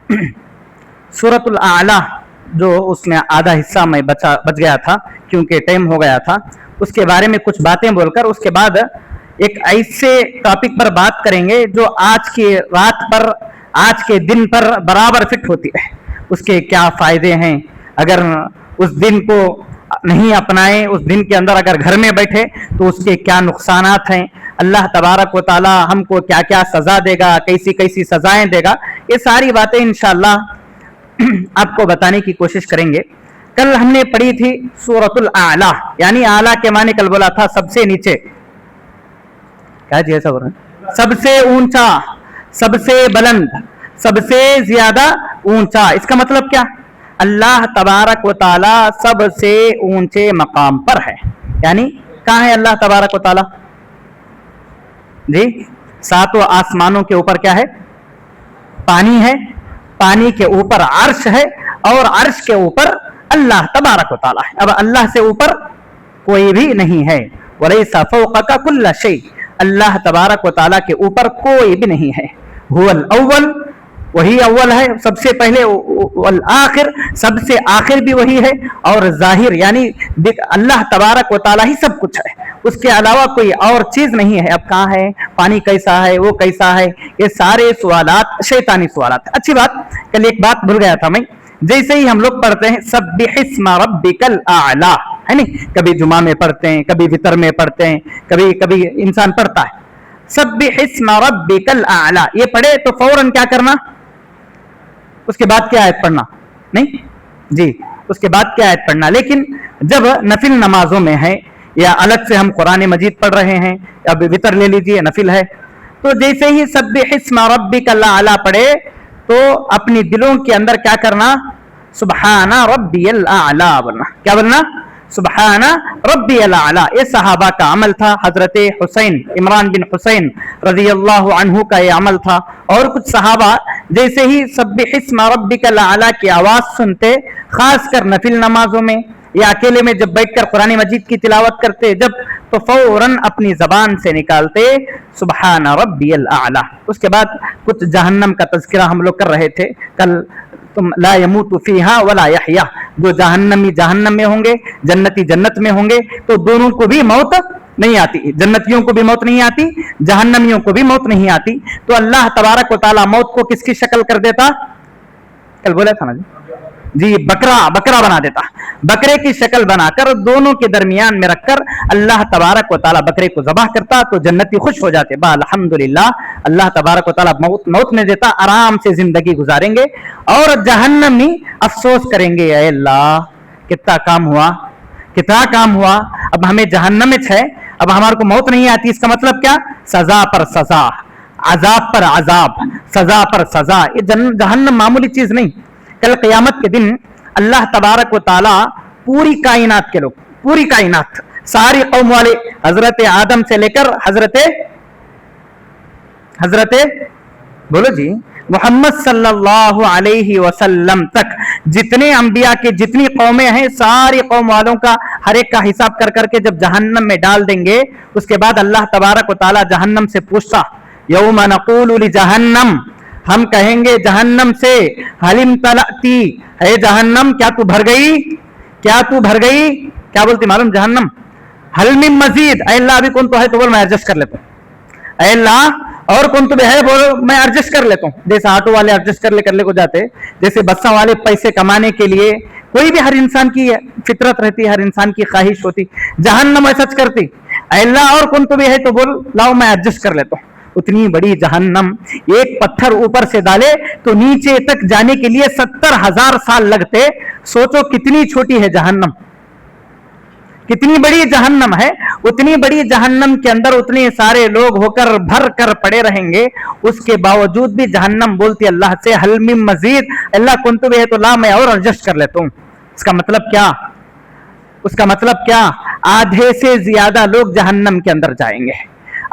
सूरत अल-आला जो उसमें आधा हिस्सा में बच गया था क्योंकि टाइम हो गया था, उसके बारे में कुछ बातें बोलकर उसके बाद एक ऐसे टॉपिक पर बात करेंगे जो आज की रात पर, आज के दिन पर बराबर फिट होती है। उसके क्या फ़ायदे हैं, अगर उस दिन को नहीं अपनाएं, उस दिन के अंदर अगर घर में बैठे तो उसके क्या नुकसानात हैं, अल्लाह तबारक व तआला हमको क्या क्या सज़ा देगा, कैसी कैसी सज़ाएं देगा, ये सारी बातें इंशाअल्लाह आपको बताने की कोशिश करेंगे। कल हमने पढ़ी थी सूरतुल आला, यानी आला के माने कल बोला था सबसे नीचे, क्या जी ऐसा बोल रहे हैं, सबसे ऊंचा, सबसे बुलंद, सबसे ज्यादा ऊंचा। इसका मतलब क्या, अल्लाह तबारक व तआला सबसे ऊंचे मकाम पर है। यानी कहाँ है अल्लाह तबारक व तआला जी? सातों आसमानों के ऊपर क्या है, पानी है, पानी के ऊपर अर्श है और अर्श के ऊपर अल्लाह तबारक व तआला है। अब अल्लाह से ऊपर कोई भी नहीं है। वलैसा फौक़का कुल्ल शै, अल्लाह तबारक व तआला के ऊपर कोई भी नहीं है। हुवल अव्वल, वही अव्वल है सबसे पहले, वल आखिर, सबसे आखिर भी वही है, और जाहिर यानी अल्लाह तबारक व तआला ही सब कुछ है, उसके अलावा कोई और चीज नहीं है। अब कहाँ है, पानी कैसा है, वो कैसा है, ये सारे सवालात शैतानी सवालात है। अच्छी बात, कल एक बात भूल गया था मैं, जैसे ही हम लोग पढ़ते हैं सब्बिहिस्मा रब्बिकल आला, है नहीं, कभी जुमा में पढ़ते हैं, कभी वितर में पढ़ते हैं, कभी कभी इंसान पढ़ता है सब्बिहिस्मा रब्बिकल आला, ये पढ़े तो फौरन क्या करना, उसके बाद क्या आयत पढ़ना, नहीं जी, उसके बाद क्या आयत पढ़ना। लेकिन जब नफिल नमाजों में है या अलग से हम कुरान मजीद पढ़ रहे हैं, अब वितर ले लीजिए नफिल है, तो जैसे ही सब्बिहिस्मा रब्बिकल आला पढ़े तो अपनी दिलों के अंदर क्या करना, सुबहाना रब्बियल आला बोलना। क्या बोलना, सुबहाना रब्बियल आला। ये सहाबा का अमल था, हजरत हुसैन, इमरान बिन हुसैन रज़ियल्लाहु अन्हु का ये अमल था। और कुछ सहाबा जैसे ही सब्बिहिस्मा रब्बिकल आला की आवाज सुनते, खासकर नफिल नमाजों में या अकेले में जब बैठकर कुरान मजीद की तिलावत करते जब, तो फौरन अपनी जबान से निकालते सुबहान रब्बियल आला। उसके बाद कुछ जहन्नम का तज़किरा हम लोग कर रहे थे कल, तुम ला यमूतु फीहा वला यहया, जो जहन्नमी जहन्नम में होंगे, जन्नती जन्नत में होंगे, तो दोनों को भी मौत नहीं आती, जन्नतियों को भी मौत नहीं आती, जहन्नमियों को भी मौत नहीं आती। तो अल्लाह तबारक व तआला मौत को किसकी शक्ल कर देता, कल बोला था ना जी, बकरा बना देता, बकरे की शक्ल बनाकर दोनों के दरमियान में रखकर अल्लाह तबारक व तआला बकरे को ज़बाह करता, तो जन्नती खुश हो जाते, बा अल्हम्दुलिल्लाह, अल्लाह तबारक व तआला मौत नहीं देता, आराम से जिंदगी गुजारेंगे। और जहन्नमी अफसोस करेंगे, ऐ अल्लाह कितना काम हुआ, कितना काम हुआ, अब हमें जहन्नम में है, अब हमारे को मौत नहीं आती। इसका मतलब क्या, सजा पर सजा, अजाब पर अजाब, सजा पर सजा। ये जहन्नम मामूली चीज नहीं। कल क़यामत के दिन अल्लाह तबारक व तआला पूरी कायनात के लोग, पूरी कायनात, सारी कौम वाले, हजरत आदम से लेकर हजरत बोलो जी मोहम्मद सल्लल्लाहु अलैहि वसल्लम तक जितने अंबिया के जितनी कौमें हैं, सारी कौम वालों का हर एक का हिसाब कर करके जब जहन्नम में डाल देंगे, उसके बाद अल्लाह तबारक व तआला जहन्नम से पूछता, यौम नक़ूलु लिजहन्नम, हम कहेंगे जहन्नम से, हलिम तलअती, है जहन्नम क्या तू भर गई, क्या तू भर गई, क्या बोलती मालूम जहन्नम, हल मिन मजीद, ऐ अल्लाह अभी कौन तो है तो बोल मैं एडजस्ट कर लेता हूँ, ऐ अल्लाह और कौन तो है बोलो मैं एडजस्ट कर लेता हूँ। जैसे ऑटो वाले एडजस्ट कर ले को जाते, जैसे बस्सा वाले पैसे कमाने के लिए, कोई भी हर इंसान की फितरत रहती है, हर इंसान की ख्वाहिश होती, जहन्नम ऐसा करती, ऐ अल्लाह और कौन तो भी है तो बोल लाओ मैं एडजस्ट कर लेता हूँ। उतनी बड़ी जहन्नम, एक पत्थर ऊपर से डाले तो नीचे तक जाने के लिए 70,000 साल लगते। सोचो कितनी छोटी है जहन्नम, कितनी बड़ी जहन्नम है। उतनी बड़ी जहन्नम के अंदर उतने सारे लोग होकर भर कर पड़े रहेंगे, उसके बावजूद भी जहन्नम बोलती अल्लाह से, हल मिन मजीद, अल्लाह कुन तो भी है तो ला मैं और एडजस्ट कर लेता हूँ। इसका मतलब क्या, उसका मतलब क्या, आधे से ज्यादा लोग जहन्नम के अंदर जाएंगे,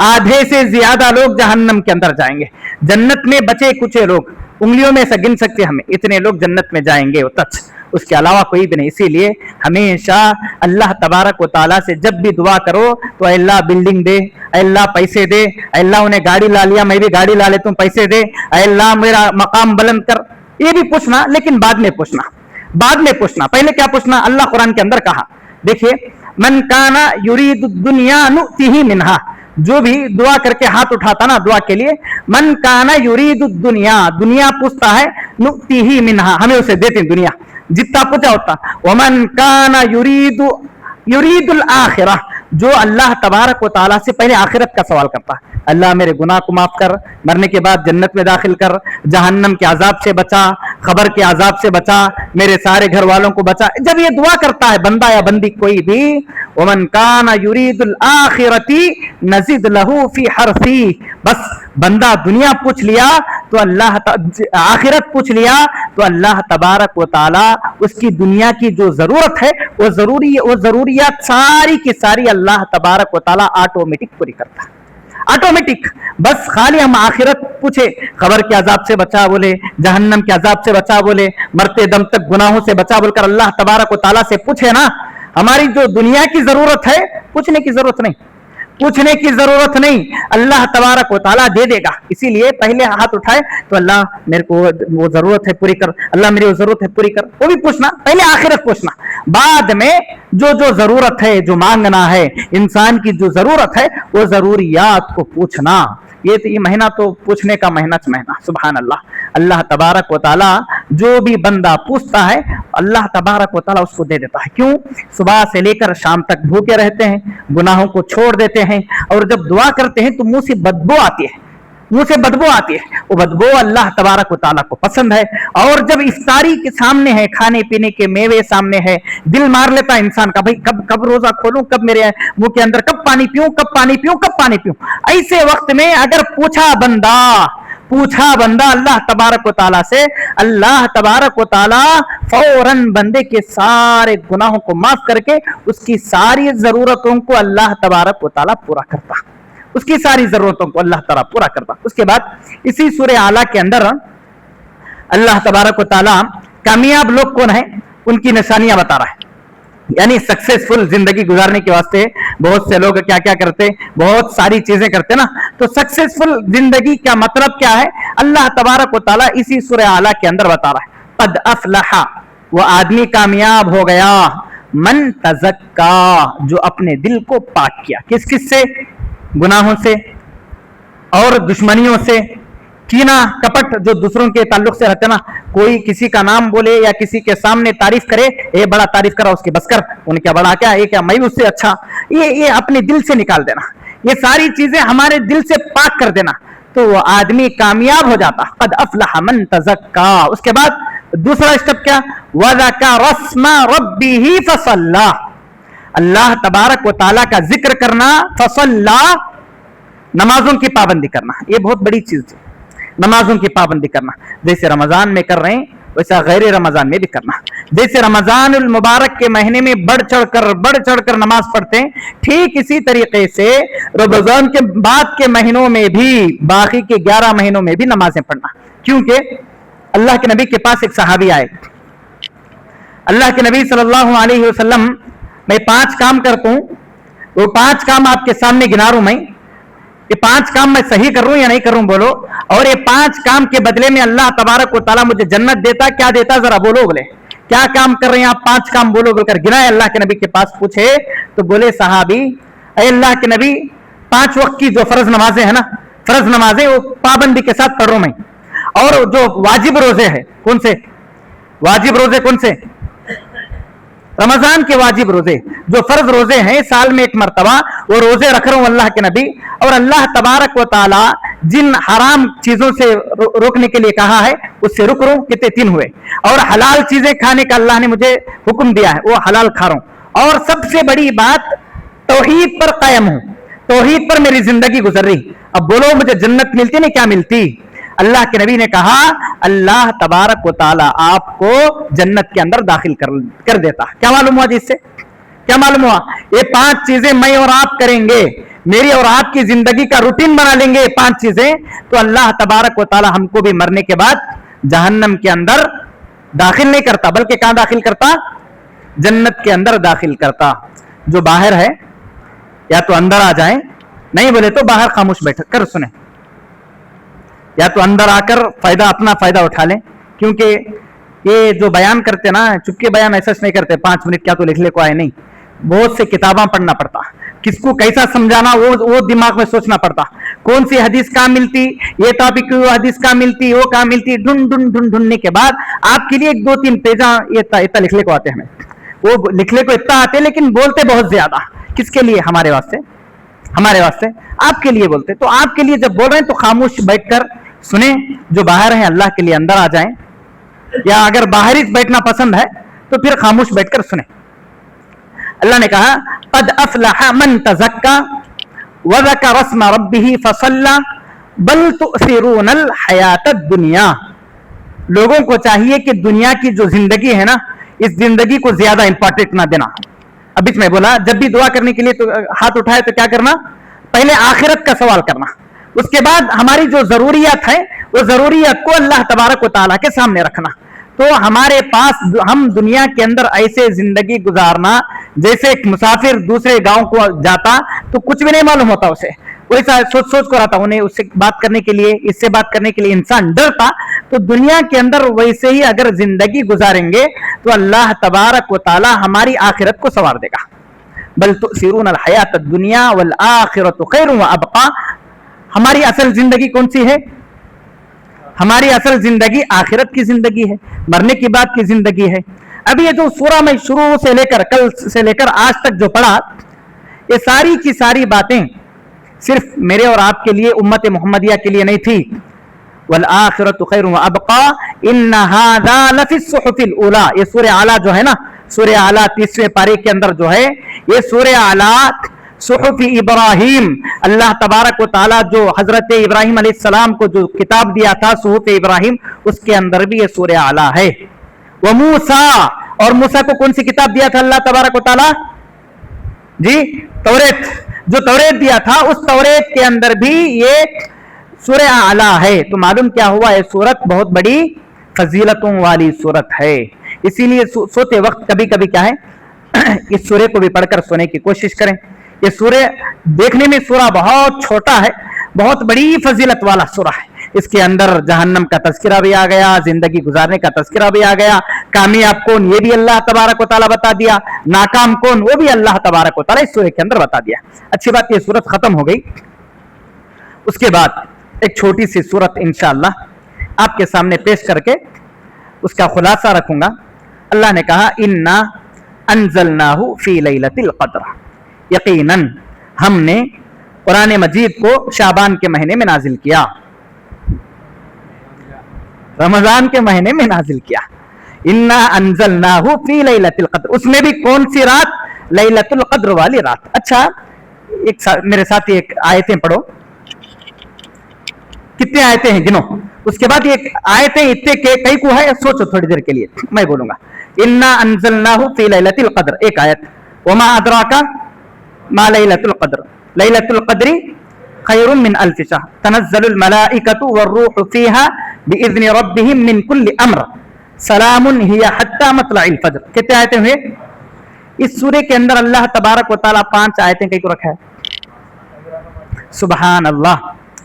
आधे से ज्यादा लोग जहन्नम के अंदर जाएंगे। जन्नत में बचे कुछ लोग, उंगलियों में से गिन सकते हमें, इतने लोग जन्नत में जाएंगे, वो तच, उसके अलावा कोई भी नहीं। इसीलिए हमेशा अल्लाह तबारक व तआला से जब भी दुआ करो तो अल्लाह बिल्डिंग दे, अल्लाह पैसे दे, अल्लाह उन्हें गाड़ी ला लिया मैं भी गाड़ी ला लेता हूँ पैसे दे, अल्लाह मेरा मकाम बुलंद कर, ये भी पूछना, लेकिन बाद में पूछना, बाद में पूछना। पहले क्या पूछना? अल्लाह कुरान के अंदर कहा, देखिए, मन काना युरीदु दुनिया नुतिही मिनहा, जो भी दुआ करके हाथ उठाता ना दुआ के लिए, मन काना युरीदु दुनिया, दुनिया पूछता है, नुतिही मिनहा, हमें उसे देते हैं दुनिया, जितना पूछा होता। वमन काना युरीदुल आखिरा, जो अल्लाह तबारक व तआला से पहले आखिरत का सवाल करता है, अल्लाह मेरे गुनाह को माफ कर, मरने के बाद जन्नत में दाखिल कर, जहन्नम के अजाब से बचा, खबर के अजाब से बचा, मेरे सारे घर वालों को बचा। जब ये दुआ करता है बंदा या बंदी कोई भी, वमन काना युरीदुल आखिरती नज़िद लहू फी हरफी, बस बंदा दुनिया पूछ लिया तो अल्लाह, आखिरत पूछ लिया तो अल्लाह तबारक व तआला उसकी दुनिया की जो जरूरत है वो जरूरियात सारी की सारी अल्लाह तबारक व तआला ऑटोमेटिक पूरी करता है, ऑटोमेटिक। बस खाली हम आखिरत पूछे, खबर के अजाब से बचा बोले, जहन्नम के अजाब से बचा बोले, मरते दम तक गुनाहों से बचा बोलकर अल्लाह तबारक व तआला से पूछे ना, हमारी जो दुनिया की जरूरत है पूछने की जरूरत नहीं, पूछने की जरूरत नहीं, अल्लाह तबारक व तआला दे देगा। इसीलिए पहले हाथ उठाए तो अल्लाह मेरे को वो जरूरत है पूरी कर, अल्लाह मेरी वो जरूरत है पूरी कर, वो भी पूछना, पहले आखिरत पूछना, बाद में जो जो जरूरत है, जो मांगना है, इंसान की जो जरूरत है वो जरूरियात को पूछना। ये महीना तो पूछने का महीना सुभान अल्लाह। अल्लाह तबारक व तआला जो भी बंदा पूछता है अल्लाह तबारक व तआला उसको दे देता है। क्यों? सुबह से लेकर शाम तक भूखे रहते हैं, गुनाहों को छोड़ देते हैं, और जब दुआ करते हैं तो मुंह से बदबू आती है, मुंह से बदबू आती है, वो बदबू अल्लाह तबारक व तआला को पसंद है। और जब इफ्तारी के सामने है, खाने पीने के मेवे सामने है, दिल मार लेता है इंसान का, भाई कब रोजा खोलूं, कब मेरे मुंह के अंदर कब पानी पीऊं, कब पानी पीऊं, कब पानी पीऊं। ऐसे वक्त में अगर पूछा बंदा अल्लाह तबारक व तआला से, अल्लाह तबारक व तआला फौरन बंदे के सारे गुनाहों को माफ करके उसकी सारी जरूरतों को अल्लाह तबारक व तआला पूरा करता, उसकी सारी जरूरतों को अल्लाह ताला पूरा करता। उसके बाद इसी सूरह आला के अंदर अल्लाह तबारक व तआला कामयाब लोग कौन है उनकी निशानियां बता रहा है, यानी सक्सेसफुल जिंदगी गुजारने के वास्ते बहुत से लोग क्या क्या करते, बहुत सारी चीजें करते ना, तो सक्सेसफुल जिंदगी का मतलब क्या है अल्लाह तबारक व तआला इसी सूरह आला के अंदर बता रहा है। कद अफलहा, वो आदमी कामयाब हो गया, मन तज़क्का, जो अपने दिल को पाक किया, किस किस से? गुनाहों से और दुश्मनियों से, कीना कपट जो दूसरों के ताल्लुक से रहते ना, कोई किसी का नाम बोले या किसी के सामने तारीफ करे, ये बड़ा तारीफ करा उसके बस कर, उन्हें क्या बड़ा क्या, ये क्या मैं उससे अच्छा, ये अपने दिल से निकाल देना, ये सारी चीजें हमारे दिल से पाक कर देना, तो वो आदमी कामयाब हो जाता। कद अफलह मन तज़क्का। उसके बाद दूसरा स्टेप क्या? वज़करा रस्मा रब्बिही फसल्ला, अल्लाह तबारक व तआला का जिक्र करना, फसल्ला, नमाजों की पाबंदी करना, ये बहुत बड़ी चीज है, नमाजों की पाबंदी करना। जैसे रमजान में कर रहे हैं वैसा गैर रमजान में भी करना। जैसे रमजान मुबारक के महीने में बढ़ चढ़कर नमाज पढ़ते हैं, ठीक इसी तरीके से रमजान के बाद के महीनों में भी, बाकी के 11 महीनों में भी नमाजें पढ़ना। क्योंकि अल्लाह के नबी के पास एक सहाबी आए, अल्लाह के नबी सल्लल्लाहु अलैहि वसल्लम, मैं 5 काम करता हूं, वो 5 काम आपके सामने गिना रहा हूं, मैं ये 5 काम मैं सही कर रहा हूं या नहीं कर रहा हूं बोलो, और ये 5 काम के बदले में अल्लाह तबारक व तआला मुझे जन्नत देता, क्या देता जरा बोलो। बोले क्या काम कर रहे हैं आप? 5 काम बोलो बोलकर गिनाए। अल्लाह के नबी के पास पूछे तो बोले सहाबी, अल्लाह के नबी 5 वक्त की जो फर्ज नमाजें है ना, फर्ज नमाजें वो पाबंदी के साथ पढ़ रहा हूं मैं, और जो वाजिब रोजे है, कौन से वाजिब रोजे? कौन से? रमजान के वाजिब रोजे, जो फर्ज रोजे हैं साल में 1 मरतबा, वो रोजे रख रहा हूं अल्लाह के नबी। और अल्लाह तबारक व तआला जिन हराम चीजों से रोकने के लिए कहा है उससे रुक रहा हूं, कितने 3 हुए। और हलाल चीजें खाने का अल्लाह ने मुझे हुक्म दिया है, वो हलाल खा रहा हूं। और सबसे बड़ी बात, तौहीद पर कायम हूं, तौहीद पर मेरी जिंदगी गुजर रही। अब बोलो मुझे जन्नत मिलती नहीं, क्या मिलती? अल्लाह के नबी ने कहा अल्लाह तबारक व तआला आपको जन्नत के अंदर दाखिल कर देता। क्या मालूम हुआ जिससे? क्या मालूम हुआ? ये 5 चीजें मैं और आप करेंगे, मेरी और आपकी जिंदगी का रूटीन बना लेंगे 5 चीजें, तो अल्लाह तबारक व तआला हमको भी मरने के बाद जहन्नम के अंदर दाखिल नहीं करता, बल्कि कहां दाखिल करता? जन्नत के अंदर दाखिल करता। जो बाहर है या तो अंदर आ जाए, नहीं बोले तो बाहर खामोश बैठ कर सुने, या तो अंदर आकर अपना फायदा उठा लें, क्योंकि ये जो बयान करते ना, चुपके बयान ऐसा नहीं करते 5 मिनट क्या तो लिख ले को आए, नहीं, बहुत से किताबें पढ़ना पड़ता, किसको कैसा समझाना वो दिमाग में सोचना पड़ता, कौन सी हदीस कहाँ मिलती, ये टॉपिक हदीस कहाँ मिलती, वो कहाँ मिलती, ढूंढने के बाद आपके लिए 2-3 पेजा ये इतना लिखने को आते, हमें वो लिखने को इतना आते, लेकिन बोलते बहुत ज्यादा। किसके लिए? हमारे वास्ते, हमारे वास्ते, आपके लिए बोलते। तो आपके लिए जब बोल रहे हैं तो खामोश बैठकर सुने, जो बाहर है अल्लाह के लिए अंदर आ जाएं, या अगर बाहर ही बैठना पसंद है तो फिर खामोश बैठकर सुने। अल्लाह ने कहा क़द अफ़लह मन तज़क्का व ज़करा अस्म रब्बिही फ़सल्ला बल तुअसिरूनल हयातद दुनिया। लोगों को चाहिए कि दुनिया की जो जिंदगी है ना, इस जिंदगी को ज्यादा इंपॉर्टेंट ना देना। अब बीच में बोला जब भी दुआ करने के लिए तो हाथ उठाए तो क्या करना, पहले आखिरत का सवाल करना, उसके बाद हमारी जो जरूरियात है वो जरूरियात को अल्लाह तबारक व तआला के सामने रखना। तो हमारे पास हम दुनिया के अंदर ऐसे जिंदगी गुजारना जैसे एक मुसाफिर दूसरे गांव को जाता तो कुछ भी नहीं मालूम होता उसे, वैसा सोच सोच कर आता, उन्हें उससे बात करने के लिए, इससे बात करने के लिए इंसान डरता। तो दुनिया के अंदर वैसे ही अगर जिंदगी गुजारेंगे तो अल्लाह तबारक व तआला हमारी आखिरत को संवार देगा। बल तुसिरून हयात दुनिया वल आखिरतु खैरुन व अबका। हमारी असल जिंदगी कौन सी है? हमारी असल जिंदगी आखिरत की जिंदगी है, मरने की बाद की जिंदगी है। अभी ये जो सूरा में शुरू से लेकर कल से लेकर आज तक जो पढ़ा, ये सारी की सारी बातें सिर्फ मेरे और आपके लिए, उम्मत मोहम्मदिया के लिए नहीं थी। वल आखिरतु खैरुन व अबका इन्ना हाज़ा लफ़ी सुहुफ़िल ऊला। ये सूरह आला जो है ना, सूरह आला 30वें पारे के अंदर जो है, ये सूरह आला सुहुफ़ इब्राहिम, अल्लाह तबारक व तआला जो हजरत इब्राहिम अलैहिस्सलाम को जो किताब दिया था सुहुफ़ इब्राहिम, उसके अंदर भी ये सूरह आला है। व मूसा, और मूसा को कौन सी किताब दिया था अल्लाह तबारक व तआला जी? तौरेत। जो तौरेत दिया था उस तौरेत के अंदर भी ये सूरह आला है। तो मालूम क्या हुआ, ये सूरत बहुत बड़ी फजीलतों वाली सूरत है। इसीलिए सोते वक्त कभी कभी क्या है, इस सूरह को भी पढ़कर सोने की कोशिश करें। ये सूरह देखने में सूरह बहुत छोटा है, बहुत बड़ी फजीलत वाला सूरह है। इसके अंदर जहन्नम का तज़किरा भी आ गया, जिंदगी गुजारने का तज़किरा भी आ गया, कामयाब कौन ये भी अल्लाह तबारक व तआला बता दिया, नाकाम कौन वो भी अल्लाह तबारक व तआला इस सूरह के अंदर बता दिया। अच्छी बात, ये सूरत खत्म हो गई। उसके बाद एक छोटी सी सूरत इंशाअल्लाह आपके सामने पेश करके उसका खुलासा रखूंगा। अल्लाह ने कहा इन्ना अंज़लनाहु फी लैलतिल क़द्र, यकीनन हमने कुरान मजीद को शाबान के महीने में नाजिल किया, रमजान के महीने में नाजिल किया। इन्ना अंज़लनाहु फी लैलतिल क़द्र, उसमें भी कौन सी रात? लैलतुल क़द्र वाली रात। अच्छा, मेरे साथ एक आयतें पढ़ो, कितने आयतें हैं गिनो, उसके बाद ये आयतें इतने के कई को है, सोचो थोड़ी देर के लिए, मैं बोलूंगा। इन्ना अंज़लनाहु फी लैलतिल क़द्र, एक आयत, वमा अदराका मा लैलतुल क़द्र, लैलतुल क़द्री खैरुम मिन अल्फ़ि शहर, तनज़्ज़लुल मलाइकतु वर्रूहु फ़ीहा बिइज़्नि रब्बिहिम मिन कुल्लि अम्र, सलामुन हिया हत्ता मत्लइल फ़ज्र। कितने आयतें हुए इस सूरह के अंदर? अल्लाह तबारक व तआला 5 आयतें कई को रखा है। सुबहान अल्लाह,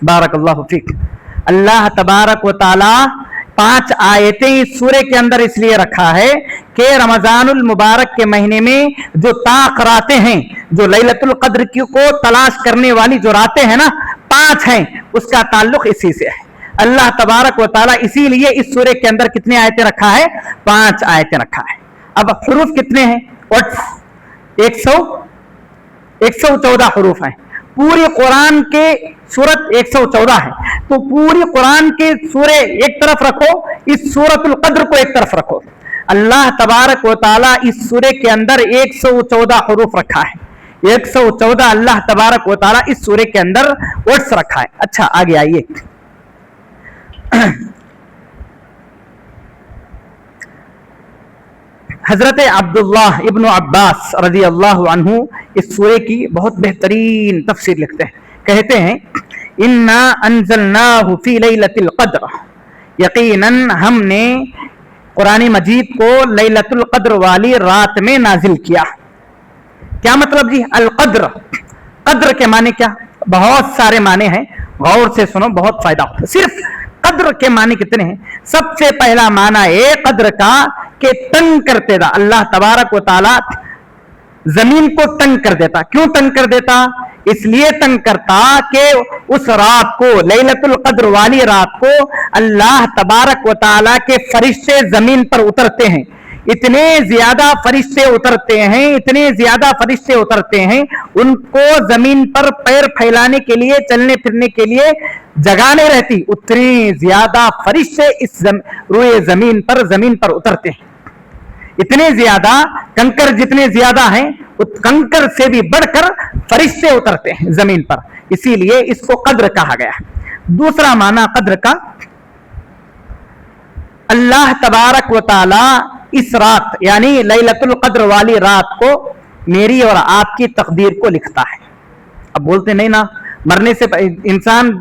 बारकल्लाहु फीक। अल्लाह तबारक व तआला 5 आयतें इस सूरह के अंदर इसलिए रखा है कि रमजानुल मुबारक के महीने में जो ताक रातें हैं, जो लैलतुल क़द्र को तलाश करने वाली जो रातें हैं ना, 5 हैं, उसका ताल्लुक इसी से है। अल्लाह तबारक व तआला इसीलिए इस सूरह के अंदर कितने आयतें रखा है? 5 आयतें रखा है। अब हुरूफ कितने हैं? 114 हुरूफ हैं। पूरे कुरान के सूरत 114 है, तो पूरी कुरान के सूरे एक तरफ रखो, इस सूरतुल क़द्र को एक तरफ रखो। अल्लाह तबारक व तआला इस सूरे के अंदर 114 हुरूफ रखा है। 114 अल्लाह तबारक व तआला इस सूरे के अंदर वर्ड्स रखा है। अच्छा, आगे आइए। हजरत अब्दुल्लाह इब्न अब्बास रज़ी अल्लाहु अन्हु इस सूरे की बहुत बेहतरीन तफसीर लिखते हैं। कहते हैं इन्ना अंज़लनाहु फी लैलतिल क़द्र, यकीनन हमने कुरान मजीद को लैलतुल क़द्र वाली रात में नाजिल किया। क्या मतलब जी? अल क़द्र, क़द्र के माने क्या? बहुत सारे माने हैं, गौर से सुनो, बहुत फायदा होता है। सिर्फ قدر کے معنی کتنے ہیں؟ سب سے پہلا معنی ہے قدر کا کہ تنگ کرتے تھا اللہ تبارک و تعالی زمین کو تنگ کر دیتا. کیوں تنگ کر دیتا؟ اس لیے تنگ کرتا کہ اس رات کو، لیلۃ القدر والی رات کو، اللہ تبارک و تعالی کے فرشتے زمین پر اترتے ہیں. اتنے زیادہ فرشتے اترتے ہیں، اتنے زیادہ فرشتے اترتے ہیں، ان کو زمین پر پیر پھیلانے کے لیے، چلنے پھرنے کے لیے جگہ نہیں رہتی. اتنے زیادہ فرشتے اس روئے زمین پر اترتے ہیں. اتنے زیادہ، کنکر جتنے زیادہ ہیں، کنکر سے بھی بڑھ کر فرشتے اترتے ہیں زمین پر. اسی لیے اس کو قدر کہا گیا. دوسرا معنی قدر کا، اللہ تبارک و تعالی اس رات یعنی لیلۃ القدر والی رات کو میری اور آپ کی تقدیر کو لکھتا ہے. اب بولتے نہیں نا، مرنے سے انسان،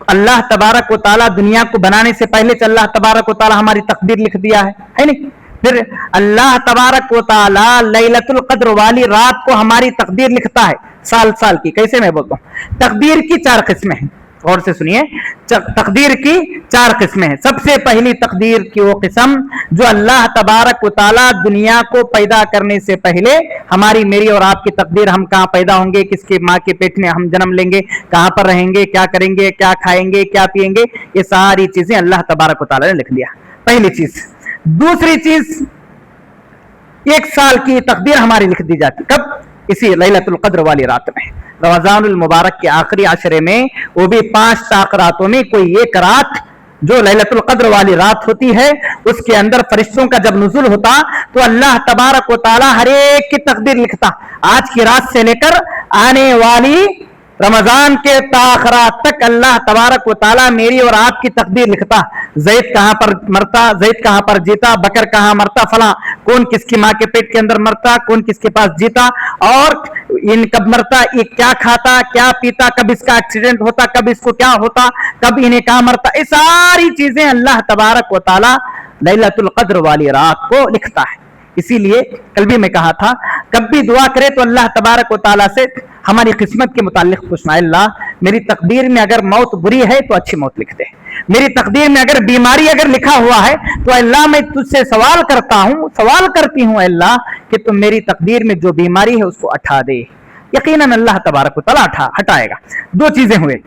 اللہ تبارک و تعالی دنیا کو بنانے سے پہلے سے اللہ تبارک و تعالی ہماری تقدیر لکھ دیا ہے نہیں؟ پھر اللہ تبارک و تعالی لیلۃ القدر والی رات کو ہماری تقدیر لکھتا ہے سال سال کی. کیسے میں بولتا ہوں؟ تقدیر کی 4 قسمیں ہیں، غور سے سنیے. تقدیر کی 4 قسمیں ہیں. سب سے پہلی تقدیر کی وہ قسم جو اللہ تبارک و تعالی دنیا کو پیدا کرنے سے پہلے ہماری، میری اور آپ کی تقدیر، ہم کہاں پیدا ہوں گے، کس کی ماں کے پیٹ میں ہم جنم لیں گے، کہاں پر رہیں گے، کیا کریں گے، کیا کھائیں گے، کیا پیئیں گے، یہ ساری چیزیں اللہ تبارک و تعالی نے لکھ دیا. پہلی چیز. دوسری چیز، 1 سال کی تقدیر ہماری لکھ دی جاتی. کب؟ اسی لیلۃ القدر والی رات میں، رمضان المبارک کے آخری عشرے میں، وہ بھی 5 طاق راتوں میں کوئی ایک رات جو لیلۃ القدر والی رات ہوتی ہے، اس کے اندر فرشتوں کا جب نزول ہوتا تو اللہ تبارک و تعالی ہر ایک کی تقدیر لکھتا. آج کی رات سے لے کر آنے والی رمضان کے تاخرات تک اللہ تبارک و تعالی میری اور آپ کی تقدیر لکھتا. زید کہاں پر مرتا، زید کہاں پر جیتا، بکر کہاں مرتا، فلاں کون کس کی ماں کے پیٹ کے اندر مرتا، کون کس کے پاس جیتا، اور ان کب مرتا، یہ کیا کھاتا، کیا پیتا، کب اس کا ایکسیڈنٹ ہوتا، کب اس کو کیا ہوتا، کب انہیں کہاں مرتا. یہ ساری چیزیں اللہ تبارک و تعالی لیلۃ القدر والی رات کو لکھتا ہے. اسی لیے کل بھی میں کہا تھا، کب بھی دعا کرے تو اللہ تبارک و تعالیٰ سے ہماری قسمت کے متعلق پوچھنا، اللہ میری تقدیر میں اگر موت بری ہے تو اچھی موت لکھ دے، میری تقدیر میں اگر بیماری اگر لکھا ہوا ہے تو اللہ میں تجھ سے سوال کرتی ہوں اللہ کہ تم میری تقدیر میں جو بیماری ہے اس کو ہٹا دے. یقیناً اللہ تبارک و تعالیٰ ہٹائے گا. 2 چیزیں ہوئے.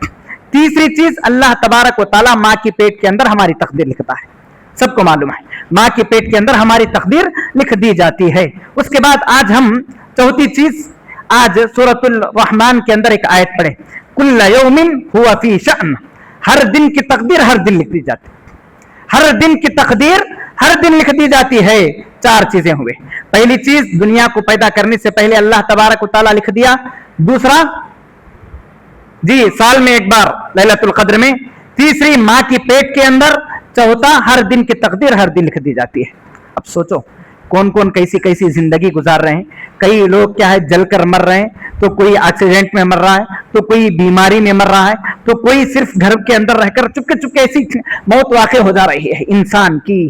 تیسری چیز، اللہ تبارک و تعالیٰ ماں کی پیٹ کے اندر ہماری تقدیر لکھتا ہے. سب کو معلوم ہے ماں کے پیٹ کے اندر ہماری تقدیر لکھ دی جاتی ہے. اس کے بعد آج ہم چوتھی چیز، آج سورۃ الرحمن کے اندر ایک آیت پڑھے، کل یوم ہوا فی شأن. ہر دن کی تقدیر ہر دن لکھ دی جاتی، ہر دن کی تقدیر ہر دن لکھ دی جاتی ہے. 4 چیزیں ہوئے. پہلی چیز، دنیا کو پیدا کرنے سے پہلے اللہ تبارک و تعالیٰ لکھ دیا. دوسرا، جی سال میں ایک بار لیلۃ القدر میں. تیسری، ماں کی پیٹ کے اندر. چوتھا، ہر دن کی تقدیر ہر دن لکھ دی جاتی ہے. اب سوچو کون کون کیسی زندگی گزار رہے ہیں. کئی لوگ کیا ہے جل کر مر رہے ہیں، تو کوئی ایکسیڈنٹ میں مر رہا ہے، تو کوئی بیماری میں مر رہا ہے، تو کوئی صرف گھر کے اندر رہ کر چپکے چپکے ایسی موت واقع ہو جا رہی ہے انسان کی.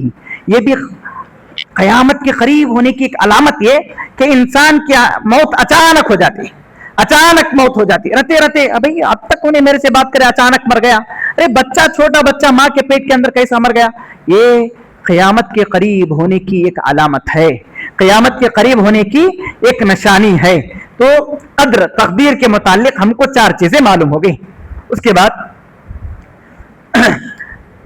یہ بھی قیامت کے قریب ہونے کی ایک علامت یہ کہ انسان کی موت اچانک ہو جاتی ہے. اچانک موت ہو جاتی ہے، رہتے ابھی اب تک انہیں میرے سے بات کرے اچانک مر گیا. ارے بچہ، چھوٹا بچہ ماں کے پیٹ کے اندر کیسا مر گیا؟ یہ قیامت کے قریب ہونے کی ایک علامت ہے، قیامت کے قریب ہونے کی ایک نشانی ہے. تو قدر، تقدیر کے متعلق ہم کو 4 چیزیں معلوم ہو گئی. اس کے بعد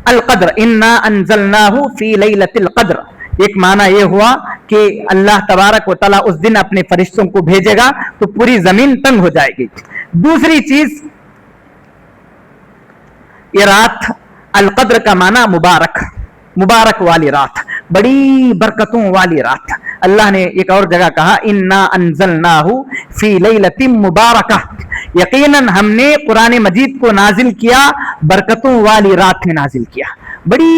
القدر، انا انزلناہ فی لیلۃ القدر. ایک معنی یہ ہوا کہ اللہ تبارک و تعالیٰ اس دن اپنے فرشتوں کو بھیجے گا تو پوری زمین تنگ ہو جائے گی. دوسری چیز، یہ رات القدر کا معنی مبارک والی رات، بڑی برکتوں والی رات. اللہ نے ایک اور جگہ کہا، انا انزلناہ فی لیلۃ مبارکہ. یقیناً ہم نے قرآن مجید کو نازل کیا برکتوں والی رات میں نازل کیا. بڑی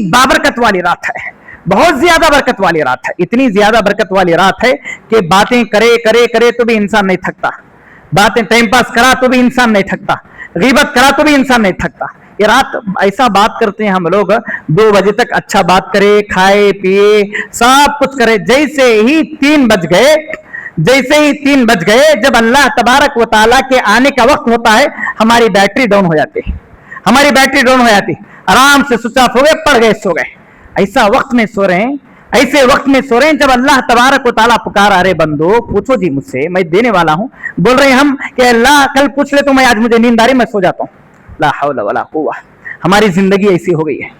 بابرکت والی رات ہے، بہت زیادہ برکت والی رات ہے. اتنی زیادہ برکت والی رات ہے کہ باتیں کرے تو بھی انسان نہیں تھکتا، باتیں ٹائم پاس کرا تو بھی انسان نہیں تھکتا، غیبت کرا تو بھی انسان نہیں تھکتا. یہ رات ایسا بات کرتے ہیں ہم لوگ 2 بجے تک، اچھا بات کرے، کھائے پیے، سب کچھ کرے. جیسے ہی 3 بج گئے جب اللہ تبارک و تعالیٰ کے آنے کا وقت ہوتا ہے، ہماری بیٹری ڈاؤن ہو جاتی ہے. आराम से स्विच ऑफ हो गए, पड़ गए, सो गए। ऐसा वक्त में सो रहे हैं, ऐसे वक्त में सो रहे हैं जब अल्लाह तबारक व तआला पुकार, अरे बंदो पूछो जी मुझसे, मैं देने वाला हूं। बोल रहे हैं हम कि अल्लाह कल पूछ ले तो मैं, आज मुझे नींद आ रही, मैं सो जाता हूं। ला हौला वला कुव्वा। हमारी जिंदगी ऐसी हो गई है,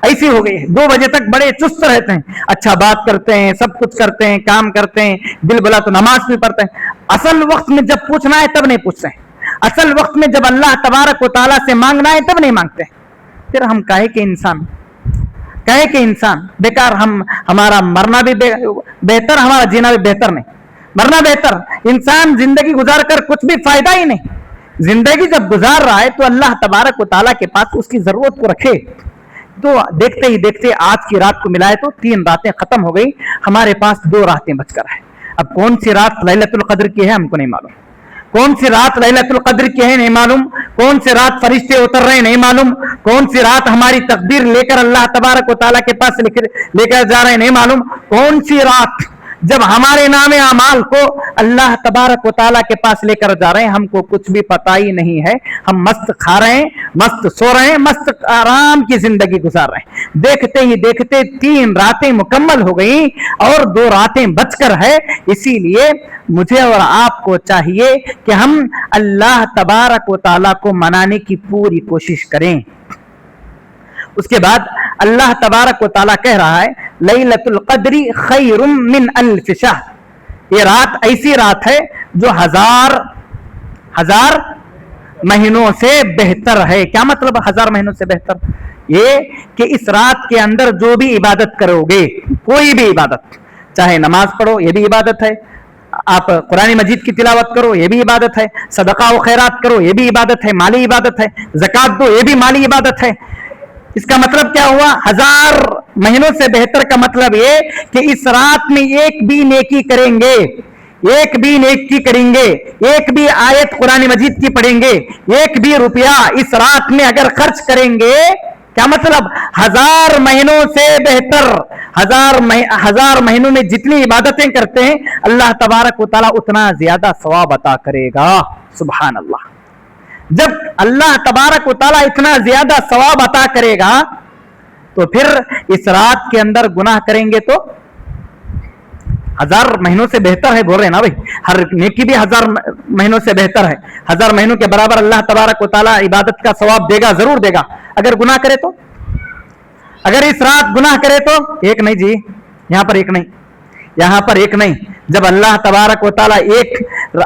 ऐसी हो गई है। 2 बजे तक बड़े चुस्त रहते हैं, अच्छा बात करते हैं, सब कुछ करते हैं, काम करते हैं, दिल बोला तो नमाज भी पढ़ते हैं। असल वक्त में जब पूछना है तब नहीं पूछते हैं, असल वक्त में जब अल्लाह तबारक व तआला से मांगना है तब नहीं मांगते। फिर हम काहे के इंसान, कहे कि इंसान बेकार, हमारा मरना भी बेहतर, हमारा जीना भी बेहतर नहीं। मरना बेहतर, इंसान जिंदगी गुजार कर कुछ भी फायदा ही नहीं। जिंदगी जब गुजार रहा है तो अल्लाह तबारक व तआला के पास उसकी जरूरत को रखे। तो देखते ही देखते आज की रात को मिलाए तो 3 रातें खत्म हो गई, हमारे पास 2 रातें बचकर है। अब कौन सी रात लैलतुल कद्र की है हमको नहीं मालूम, कौन सी रात लैलतुल कद्र की है नहीं मालूम, कौन सी रात फरिश्ते उतर रहे नहीं मालूम, कौन सी रात हमारी तकदीर लेकर अल्लाह तबारक व तआला के पास लेकर जा रहे नहीं मालूम, कौन सी रात जब हमारे नामे अमाल को अल्लाह तबारक व तआला के पास लेकर जा रहे हैं, हमको कुछ भी पता ही नहीं है। हम मस्त खा रहे हैं, मस्त सो रहे हैं, मस्त आराम की जिंदगी गुजार रहे हैं। देखते ही देखते 3 रातें मुकम्मल हो गई और 2 रातें बचकर है। इसीलिए मुझे और आपको चाहिए कि हम अल्लाह तबारक व तआला को मनाने की पूरी कोशिश करें। उसके बाद अल्लाह तबारक व तआला कह रहा है, लैलतुल क़द्री खैरुम मिन अल्फ शहर। ये रात ऐसी रात है जो हजार महीनों से बेहतर है। क्या मतलब 1000 महीनों से बेहतर? ये कि इस रात के अंदर जो भी इबादत करोगे, कोई भी इबादत, चाहे नमाज पढ़ो ये भी इबादत है, आप कुरान मजीद की तिलावत करो ये भी इबादत है, सदका व खैरात करो ये भी इबादत है, माली इबादत है, ज़कात दो ये भी माली इबादत है। इसका मतलब क्या हुआ? 1000 महीनों से बेहतर का मतलब ये कि इस रात में एक भी नेकी करेंगे, एक भी नेकी करेंगे, एक भी आयत कुरान मजीद की पढ़ेंगे, एक भी रुपया इस रात में अगर खर्च करेंगे, क्या मतलब? 1000 महीनों से बेहतर। 1000 महीनों में जितनी इबादतें करते हैं अल्लाह तबारक व तआला उतना ज्यादा सवाब अता करेगा। सुभान अल्लाह। जब अल्लाह तबारक व तआला इतना ज्यादा सवाब अता करेगा तो फिर इस रात के अंदर गुनाह करेंगे तो 1000 महीनों से बेहतर है। बोल रहे हैं ना भाई, हर नेकी भी 1000 महीनों से बेहतर है। 1000 महीनों के बराबर अल्लाह तबारक व तआला इबादत का सवाब देगा, जरूर देगा। अगर गुनाह करे तो, अगर इस रात गुनाह करे तो एक नहीं जी, यहां पर एक नहीं, यहां पर एक नहीं। जब अल्लाह तबारक व तआला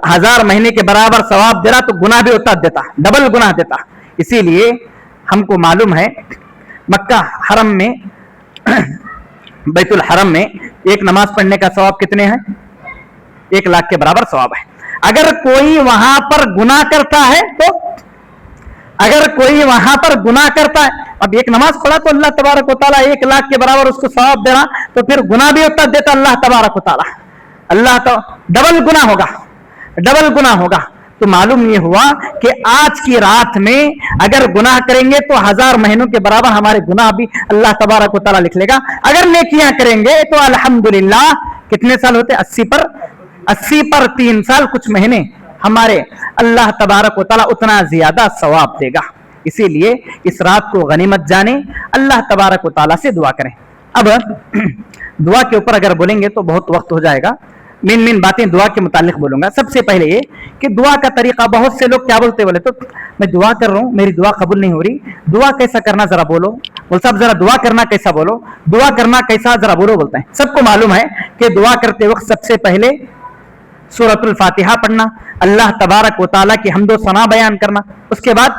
1000 महीने के बराबर सवाब दे रहा तो गुनाह भी उतना देता, डबल गुनाह देता। इसीलिए हमको मालूम है मक्का हरम में बैतुल हरम में एक नमाज पढ़ने का सवाब कितने हैं? 1 लाख के बराबर सवाब है। अगर कोई वहां पर गुनाह करता है तो, अगर कोई वहां पर गुनाह करता है, अब एक नमाज पढ़ा तो अल्लाह तबारक व तआला 1 लाख के बराबर उसको सवाब दे रहा, तो फिर गुनाह भी उतना देता अल्लाह तबारक व तआला। अल्लाह तो डबल गुनाह होगा, डबल गुनाह होगा। तो मालूम ये हुआ कि आज की रात में अगर गुनाह करेंगे तो 1000 महीनों के बराबर हमारे गुनाह भी अल्लाह तबारक व तआला लिख लेगा। अगर नेकियां करेंगे तो अल्हम्दुलिल्लाह, कितने साल होते? 80 पर 3 साल कुछ महीने, हमारे अल्लाह तबारक व तआला उतना ज्यादा सवाब देगा। इसीलिए इस रात को गनीमत जाने, अल्लाह तबारक व तआला से दुआ करें। अब दुआ के ऊपर अगर बोलेंगे तो बहुत वक्त हो जाएगा। मेन बातें दुआ के मुतालिक बोलूंगा। सबसे पहले ये कि दुआ का तरीका, बहुत से लोग क्या बोलते बोले तो मैं दुआ कर रहा हूँ, मेरी दुआ कबूल नहीं हो रही, दुआ कैसा करना जरा बोलो। बोल साहब जरा दुआ करना कैसा बोलो, दुआ करना कैसा जरा बोलो बोलते हैं। सबको मालूम है कि दुआ करते वक्त सबसे पहले सूरतुल फातिहा पढ़ना, अल्लाह तबारक व तआला की हम्दो सना बयान करना, उसके बाद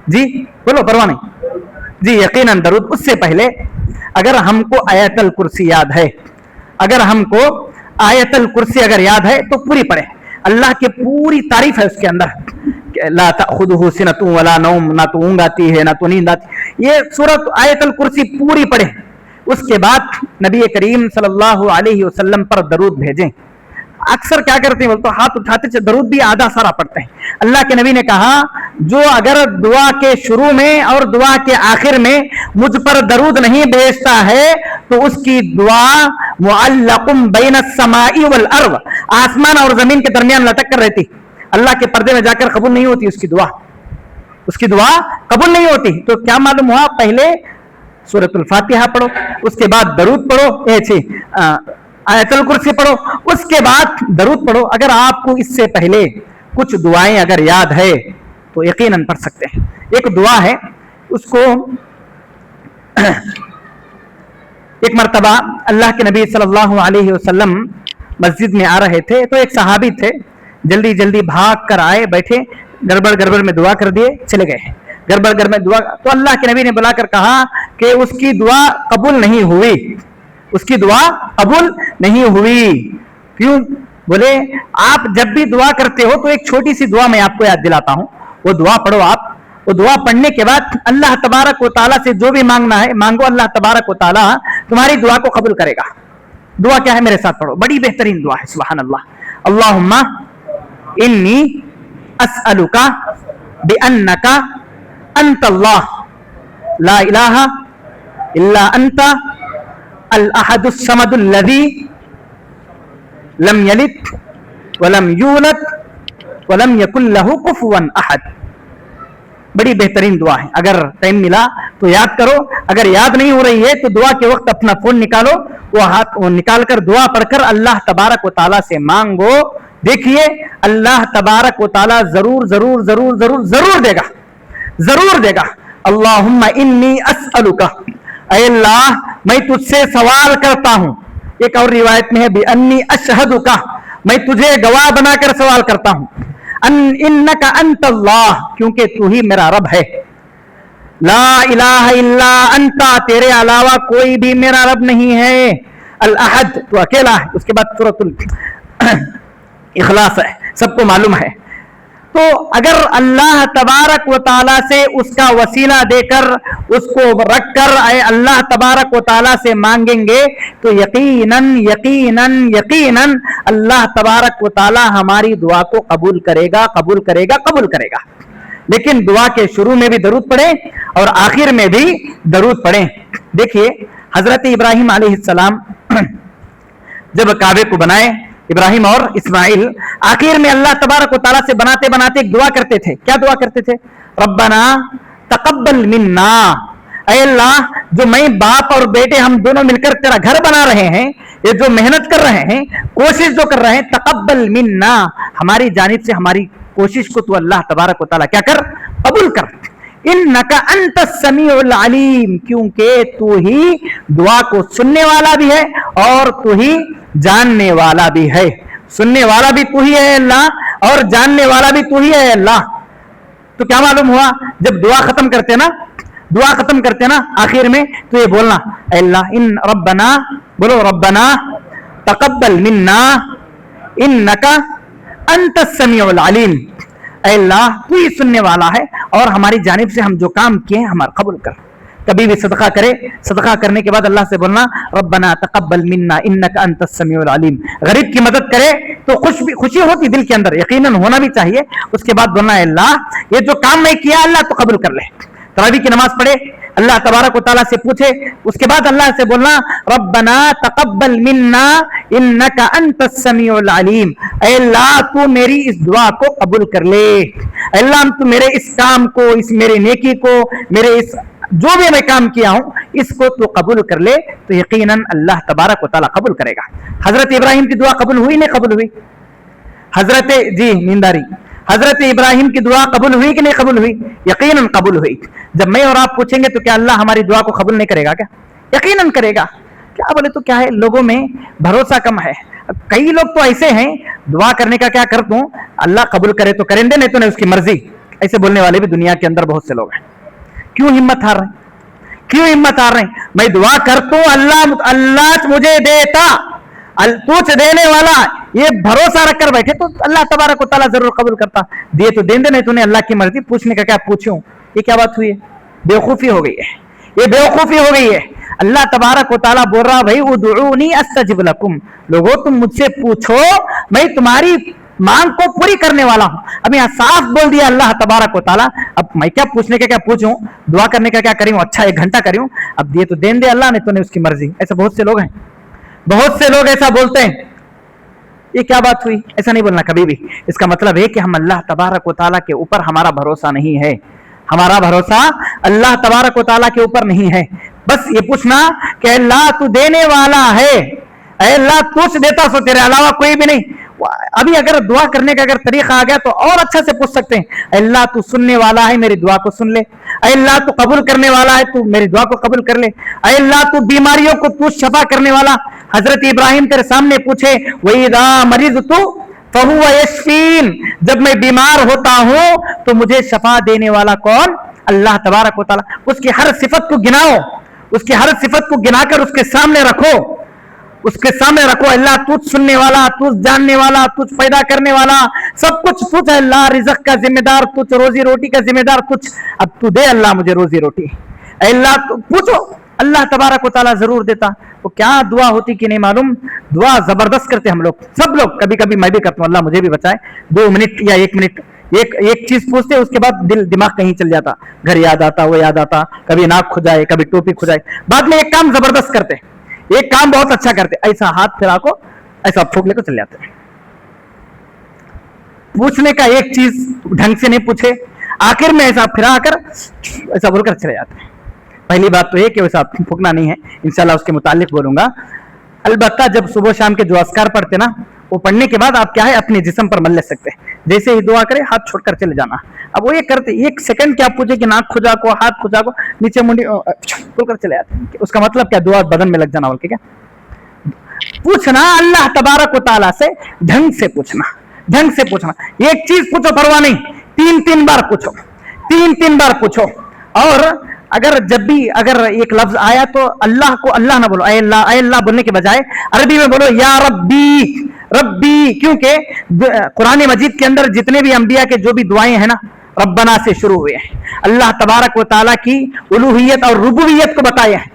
जी बोलो परवाह नहीं जी यकीनन दरूद। उससे पहले अगर हमको आयतल कुर्सी याद है, अगर हमको आयतल कुर्सी अगर याद है तो पूरी पढ़े। अल्लाह की पूरी तारीफ है उसके अंदर, ला तअखुदुहु सिनतुन वला नौम, ना तो ऊँग आती है ना तो नींद आती। ये सूरत आयतल कुर्सी पूरी पढ़े। उसके बाद नबी करीम सल्लल्लाहु अलैहि वसल्लम पर दरूद भेजें। अक्सर क्या करते हैं बोलते हाथ उठाते दरूद भी आधा सारा पढ़ते हैं। अल्लाह के नबी ने कहा जो अगर दुआ के शुरू में और दुआ के आखिर में मुझ पर दरूद नहीं भेजता है तो उसकी दुआ मुअल्लकुम बैनस समाई वल अर्द, आसमान और जमीन के दरमियान लटक कर रहती, अल्लाह के पर्दे में जाकर कबूल नहीं होती उसकी दुआ, उसकी दुआ कबूल नहीं होती। तो क्या मालूम हुआ, पहले सूरतुल फातिहा पढ़ो, उसके बाद दरूद पढ़ो, आयतुल कुर्सी पढ़ो, उसके बाद दरूद पढ़ो। अगर आपको इससे पहले कुछ दुआएं अगर याद है तो यकीनन पढ़ सकते हैं। एक दुआ है, उसको एक मर्तबा अल्लाह के नबी सल्लल्लाहु अलैहि वसल्लम मस्जिद में आ रहे थे, तो एक सहाबी थे, जल्दी जल्दी भाग कर आए, बैठे, गड़बड़ गड़बड़ में दुआ कर दिए, चले गए। गड़बड़ गड़बड़ में दुआ, तो अल्लाह के नबी ने बुलाकर कहा कि उसकी दुआ कबूल नहीं हुई, उसकी दुआ कबूल नहीं हुई। क्यों? बोले आप जब भी दुआ करते हो तो एक छोटी सी दुआ मैं आपको याद दिलाता हूं, वो दुआ पढ़ो आप। वो दुआ पढ़ने के बाद अल्लाह तबारक व तआला से जो भी मांगना है मांगो, अल्लाह तबारक व तआला तुम्हारी दुआ को कबूल करेगा। दुआ क्या है, मेरे साथ पढ़ो, बड़ी बेहतरीन दुआ है। सुभान अल्लाह। अल्लाहुम्मा इन्नी अस्अलुका बिअन्नका अंतल्लाह ला इलाहा इल्ला अंता अल अहदुस समदुल्लज़ी लम यलिद वलम यूलद वलम यकुल लहू कुफुवन अहद। बड़ी बेहतरीन दुआ है, अगर टाइम मिला तो याद करो। अगर याद नहीं हो रही है तो दुआ के वक्त अपना फोन निकालो, वो निकाल कर दुआ पढ़कर अल्लाह तबारक व तआला से मांगो। देखिए अल्लाह तबारक व तआला जरूर जरूर जरूर जरूर जरूर देगा, जरूर देगा। अल्लाहुम्मा इन्नी अस्अलुका, ऐ अल्लाह मैं तुझसे सवाल करता हूं। एक और रिवायत में है बिअन्नी अशहदुका, मैं तुझे गवाह बनाकर सवाल करता हूं। इन्नका अंतल्लाह, क्योंकि तू ही मेरा रब है। ला इलाहा इल्ला अंता, तेरे अलावा कोई भी मेरा रब नहीं है। अल अहद, तू अकेला है। उसके बाद सूरतुल इखलास है, सबको मालूम है। तो अगर अल्लाह तबारक व तआला से उसका वसीला देकर उसको रखकर अल्लाह तबारक व तआला से मांगेंगे तो यकीनन यकीनन यकीनन अल्लाह तबारक व तआला हमारी दुआ को कबूल करेगा, कबूल करेगा, कबूल करेगा। लेकिन दुआ के शुरू में भी दरूद पढ़ें और आखिर में भी दरूद पढ़ें। देखिए हजरत इब्राहिम अलैहिस्सलाम जब काबे को बनाए, इब्राहिम और इस्माइल, आखिर में अल्लाह तबारक व तआला से बनाते बनाते एक दुआ करते थे। क्या दुआ करते थे? रब्बना तकब्बल मिन्ना, ऐ अल्लाह जो मैं बाप और बेटे हम दोनों मिलकर तेरा घर बना रहे हैं, ये जो मेहनत कर रहे हैं, कोशिश जो कर रहे हैं, तकब्बल मिन्ना, हमारी जानिब से हमारी कोशिश को तू अल्लाह तबारक व तआला क्या कर, कबूल कर। इन्नका अंतस समीउल अलीम, क्योंकि तू ही दुआ को सुनने वाला भी है और तू ही जानने वाला भी है। सुनने वाला भी तू ही है अल्लाह और जानने वाला भी तू ही है अल्लाह। तो क्या मालूम हुआ, जब दुआ खत्म करते ना, दुआ खत्म करते ना आखिर में, तो ये बोलना अल्लाह इन रब्बना, बोलो रब्बना तकब्बल मिन्ना इन्नका अंतस समीउल अलीम, अल्लाह तू ही सुनने वाला है और हमारी जानिब से हम जो काम किए हैं हमारा कबूल कर। कभी भी सदका करे, सदका करने के बाद अल्लाह से बोलना रब्बना तकब्बल मिन्ना इन्नका अंतस समीउल अलीम। गरीब की मदद करे तो खुशी होती दिल के अंदर, यकीनन होना भी चाहिए। उसके बाद बोलना अल्लाह ये जो काम मैं किया अल्लाह तो कबूल कर ले। तरावी की नमाज पढ़े, अल्लाह तबारक व तआला से पूछे, उसके बाद अल्लाह से बोलना रब्बना तकब्बल मिन्ना इन्नका अंतस समीउल अलीम, अल्लाह तू मेरी इस दुआ को कबूल कर ले। अल्लाह तू मेरे इस काम को, इस मेरे नेकी को, मेरे इस जो भी मैं काम किया हूं इसको तू कबूल कर ले, तो यकीनन अल्लाह तबारक व तआला कबूल करेगा। हजरत इब्राहिम की दुआ कबूल हुई नहीं कबूल हुई? हजरत इब्राहिम की दुआ कबूल हुई कि नहीं कबूल हुई? यकीनन कबूल हुई। जब मैं और आप पूछेंगे तो क्या अल्लाह हमारी दुआ को कबूल नहीं करेगा क्या? यकीनन करेगा। क्या बोले तो क्या है, लोगों में भरोसा कम है। कई लोग तो ऐसे हैं, दुआ करने का क्या कर दूं, अल्लाह कबूल करे तो करेंगे, नहीं तो नहीं उसकी मर्जी, ऐसे बोलने वाले भी दुनिया के अंदर बहुत से लोग हैं। क्यों हिम्मत हार रहे हैं? क्यों हिम्मत हार रहे हैं? मैं दुआ करता हूं अल्लाह मुझे देता, तुझ देने वाला, ये भरोसा रखकर बैठे तो अल्लाह तबारक व तआला जरूर कबूल करता। दिए तो देंदे, नहीं तो नहीं, अल्लाह की मर्जी। पूछने का क्या पूछूं, ये क्या बात हुई है? बेवकूफी हो गई है, ये बेवकूफी हो गई है। अल्लाह तबारक व तआला बोल रहा भाई उदउनी अस्तजिब लकुम, लोगों तुम मुझसे पूछो मैं तुम्हारी मांग को पूरी करने वाला हूं। अब यहां साफ बोल दिया अल्लाह तबारक व तआला। अब मैं क्या पूछने का क्या पूछूं, दुआ करने का क्या करूं, अच्छा 1 घंटा करूं, अब दिए तो दें दे अल्लाह, नहीं तो नहीं उसकी मर्जी। ऐसे बहुत से लोग हैं, बहुत से लोग ऐसा बोलते हैं। ये क्या बात हुई? ऐसा नहीं बोलना कभी भी। इसका मतलब है कि हम अल्लाह तबारक व तआला के ऊपर हमारा भरोसा नहीं है, ہمارا بھروسہ اللہ تبارک و تعالیٰ کے اوپر نہیں ہے. بس یہ پوچھنا کہ اللہ تو دینے والا ہے, اے اللہ تجھ دیتا سو تیرے علاوہ کوئی بھی نہیں. ابھی اگر دعا کرنے کا اگر طریقہ آ گیا تو اور اچھا سے پوچھ سکتے ہیں, اے اللہ تو سننے والا ہے میری دعا کو سن لے, اے اللہ تو قبول کرنے والا ہے تو میری دعا کو قبول کر لے, اے اللہ تو بیماریوں کو تو شفا کرنے والا. حضرت ابراہیم تیرے سامنے پوچھے وَإِذَا مَرِضْتُ فَهُوَ يَشْفِينِ, جب میں بیمار ہوتا ہوں تو مجھے شفا دینے والا کون؟ اللہ تبارک و تعالیٰ. اس کی ہر صفت کو گناؤ, اس کی ہر صفت کو گنا کر اس کے سامنے رکھو, اس کے سامنے رکھو. اللہ تجھ سننے والا, تجھ جاننے والا, تجھ پیدا کرنے والا, سب کچھ تجھ ہے. اللہ رزق کا ذمہ دار تجھ, روزی روٹی کا ذمہ دار تجھ. اب تو دے اللہ مجھے روزی روٹی. اے اللہ پوچھو, اللہ تبارک و تعالیٰ ضرور دیتا. وہ کیا دعا ہوتی کہ نہیں معلوم, دعا زبردست کرتے ہم لوگ, سب لوگ. کبھی کبھی میں بھی کرتا ہوں, اللہ مجھے بھی بچائے. 2 منٹ یا 1 منٹ ایک چیز پوچھتے, اس کے بعد دماغ کہیں چل جاتا, گھر یاد آتا, وہ یاد آتا, کبھی ناک کھجائے, کبھی ٹوپی کھجائے. بعد میں ایک کام زبردست کرتے, ایک کام بہت اچھا کرتے, ایسا ہاتھ پھرا کو ایسا پھونک لے کو چل جاتے. پوچھنے کا ایک چیز ڈھنگ سے نہیں پوچھے, آخر میں ایسا پھرا کر ایسا بول کر چلے جاتے. پہلی بات تو یہ کہ ویسا پھونکنا نہیں ہے, انشاءاللہ اس کے متعلق بولوں گا. البتہ جب صبح شام کے جو اذکار پڑھتے نا, وہ پڑھنے کے بعد آپ کیا ہے اپنے جسم پر مل لے سکتے ہیں. جیسے ہی دعا کرے ہاتھ چھوڑ کر چلے جانا. اب وہ یہ کرتے 1 سیکنڈ کیا پوچھے کہ ناک کھجا کو, ہاتھ کھجا کو, نیچے منڈی کھول کر چلے جاتے ہیں. اس کا مطلب کیا؟ دعا بدن میں لگ جانا. بول کے کیا پوچھنا اللہ تبارک و تعالیٰ سے ڈھنگ سے پوچھنا, ڈھنگ سے پوچھنا. ایک چیز پوچھو پرواہ نہیں, 3 بار پوچھو, 3 بار پوچھو. اور اگر جب بھی اگر ایک لفظ آیا تو اللہ کو اللہ نہ بولو, اے اللہ بولنے کے بجائے عربی میں بولو یا ربی, ربی. کیونکہ قرآن مجید کے اندر جتنے بھی انبیاء کے جو بھی دعائیں ہیں نا, ربنا سے شروع ہوئے ہیں. اللہ تبارک و تعالیٰ کی الوہیت اور ربوبیت کو بتایا ہے.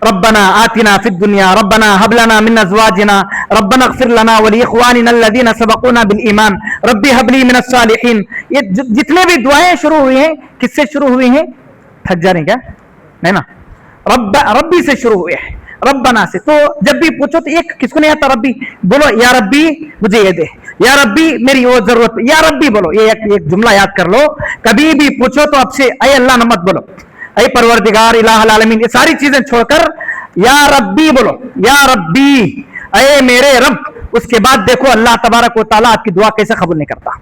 ربنا آتنا فی الدنیا, ربنا هب لنا من ازواجنا, ربنا اغفر لنا ولاخواننا الذين سبقونا بالایمان, ربی هب لي من الصالحین. یہ جتنے بھی دعائیں شروع ہوئی ہیں کس سے شروع ہوئی ہیں؟ تھک جا رہے ہیں کیا؟ نہیں نا, ربی سے شروع ہوئے ہیں, ربنا سے. تو جب بھی پوچھو تو ایک کس کو نہیں آتا ربی, بولو یا ربی مجھے یہ دے, یا ربی میری وہ ضرورت, یا ربی بولو. یہ ایک جملہ یاد کر لو, کبھی بھی پوچھو تو اب سے اے اللہ نہ مت بولو, اے پروردگار الہ العالمین, یہ ساری چیزیں چھوڑ کر یا ربی بولو, یا ربی اے میرے رب. اس کے بعد دیکھو اللہ تبارک و تعالیٰ آپ کی دعا کیسے قبول نہیں کرتا.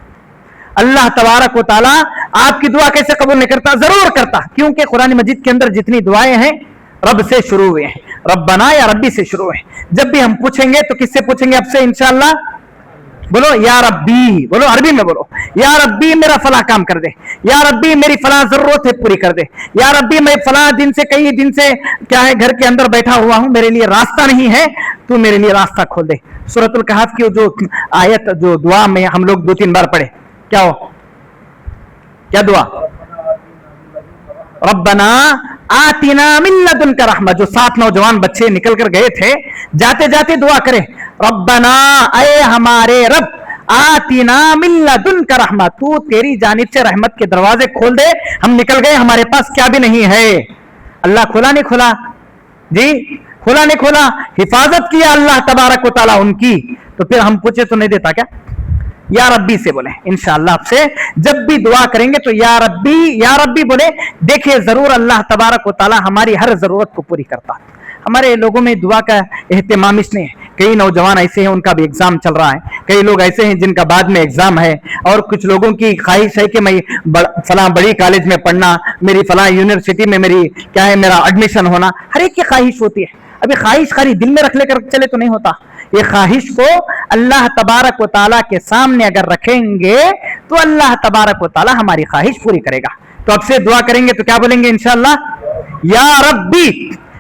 اللہ تبارک و تعالیٰ آپ کی دعا کیسے قبول نہیں کرتا؟ ضرور کرتا. کیونکہ قرآن مجید کے اندر جتنی دعائیں ہیں رب سے شروع ہوئے ہیں, ربنا یا ربی سے شروع ہیں. جب بھی ہم پوچھیں گے تو کس سے پوچھیں گے؟ اب سے انشاءاللہ بولو یا ربی, بولو عربی میں بولو, یا ربی میرا فلاں کام کر دے, یا ربی میری فلاں ضرورت ہے پوری کر دے, یا ربی میں فلاں دن سے کئی دن سے کیا ہے گھر کے اندر بیٹھا ہوا ہوں, میرے لیے راستہ نہیں ہے, تو میرے لیے راستہ کھول دے. سورۃ الکہف کی جو آیت جو دعا میں ہم لوگ 2-3 بار پڑھے, کیا ہو, کیا دعا؟ ربنا آتنا من لدنک رحمہ. جو 7 نوجوان بچے نکل کر گئے تھے, جاتے جاتے دعا کرے ربنا اے ہمارے رب, آتنا من لدنک رحمہ, تو تیری جانب سے رحمت کے دروازے کھول دے, ہم نکل گئے ہمارے پاس کیا بھی نہیں ہے. اللہ کھولا نہیں کھولا جی, کھولا نہیں کھولا, حفاظت کیا اللہ تبارک و تعالیٰ ان کی. تو پھر ہم پوچھے تو نہیں دیتا کیا؟ یا ربی سے بولے. انشاءاللہ آپ سے جب بھی دعا کریں گے تو یا ربی بولے. دیکھیں ضرور اللہ تبارک و تعالیٰ ہماری ہر ضرورت کو پوری کرتا. ہمارے لوگوں میں دعا کا اہتمام اس نے, کئی نوجوان ایسے ہیں ان کا بھی ایگزام چل رہا ہے, کئی لوگ ایسے ہیں جن کا بعد میں ایگزام ہے, اور کچھ لوگوں کی خواہش ہے کہ میں فلاں بڑی کالج میں پڑھنا, میری فلاں یونیورسٹی میں میری کیا ہے میرا ایڈمیشن ہونا. ہر ایک کی خواہش ہوتی ہے. ابھی خواہش خالی دل میں رکھ لے کر چلے تو نہیں ہوتا. یہ خواہش کو اللہ تبارک و تعالیٰ کے سامنے اگر رکھیں گے تو اللہ تبارک و تعالیٰ ہماری خواہش پوری کرے گا. تو اب سے دعا کریں گے تو کیا بولیں گے انشاءاللہ؟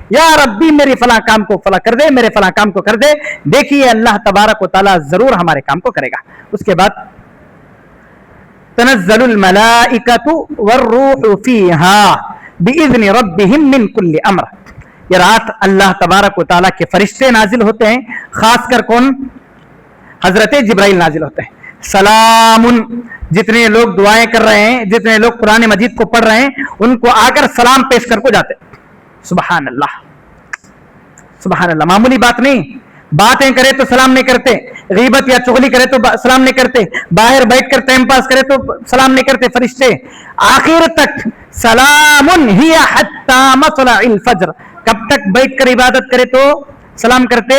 یا ربی میری فلاں کام کو فلاں کر دے, میرے فلاں کام کو کر دے. دیکھیے اللہ تبارک و تعالیٰ ضرور ہمارے کام کو کرے گا. اس کے بعد تنزل الملائکۃ والروح فیہا بإذن ربہم من کل امر. یہ رات اللہ تبارک و تعالیٰ کے فرشتے نازل ہوتے ہیں, خاص کر کون؟ حضرت جبرائیل نازل ہوتے ہیں. سلام, جتنے لوگ دعائیں کر رہے ہیں, جتنے لوگ قرآن مجید کو پڑھ رہے ہیں, ان کو آ کر سلام پیش کر کو جاتے. سبحان اللہ, سبحان اللہ, معمولی بات نہیں. बातें करे तो सलाम नहीं करते, गीबत या चुगली करे तो सलाम नहीं करते, बाहर बैठकर टाइम पास करे तो सलाम नहीं करते फरिश्ते। आखिर तक सलामुन हिया हत्ता मतलइल फज्र, कब तक बैठकर इबादत करे तो सलाम करते?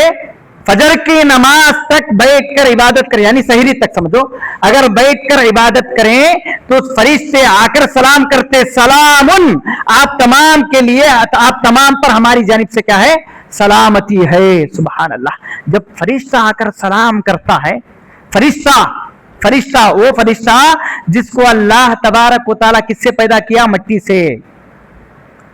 फजर की नमाज तक बैठकर इबादत करें, यानी सहरी तक समझो। अगर बैठकर इबादत करें तो फरिश्ते आकर सलाम करते, सलामुन आप तमाम के लिए, आप तमाम पर हमारी जानिब से क्या है? सलामती है। सुभान अल्लाह। जब फरिश्ता आकर सलाम करता है, फरिश्ता वो फरिश्ता जिसको अल्लाह तबारक व तआला किससे पैदा किया? मिट्टी से।